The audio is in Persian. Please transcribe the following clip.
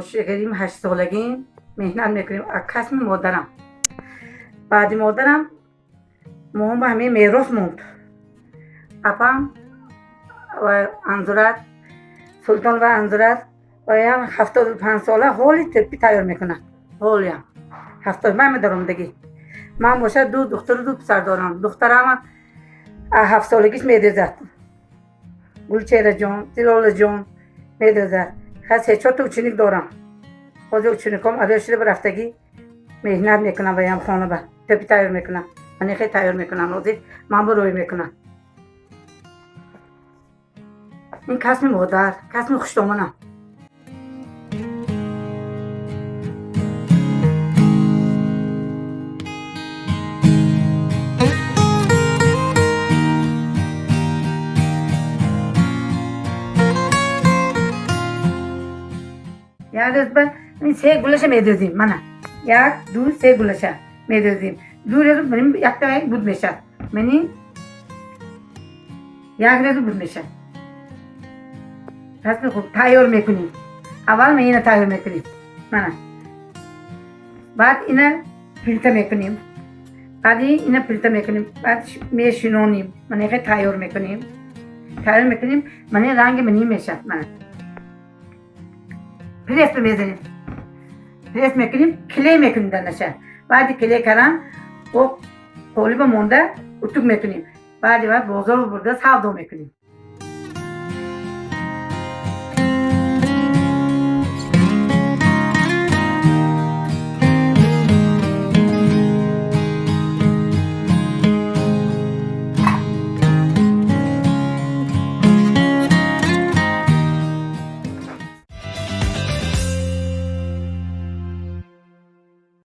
شکریم 8 سالگی مهنت میکنیم از کسب مادرم. بعد مادرم مهم به همه میراث موند. اپام و انزورت سلطان و انزورت و هم 75 ساله حالی ترپی تیار میکنه. حالی هم 70 من دارم دیگه. من باشه دو دختر دو پسر دارم. دخترم 7 سالگیش میده زد. گلچهره جان، تیرال جان میده زد. خاص 4 تا چنیک دارم. خود چنیکم آده شده برفتگی مهنت میکنم و هم خانه با ترپی تیار میکنم. من خیلی تیار میکنم. روزی من بروی میکنم. این کسب مادر، کسب خوشتومنم. یک روز به این 3 گلشه میدوزیم منه. 1 2 3 گلشه میدوزیم. دو روز بریم یک تا یک بود میشه. منی یک روز بود میشه. پس خوب تیار میکنیم. اول ما اینو تیار میکنیم. منه. بعد اینو فیلتر میکنیم. بعد اینو فیلتر میکنیم. بعد میشونیم. من خیلی تیار میکنیم. تیار میکنیم. من رنگ منی میشه. منه. پرس میزنیم. پرس میکنیم. کلی میکنیم دانشه. بعد کلی کردن و قالب مونده اتوق میکنیم. بعد بازار برده صاف میکنیم.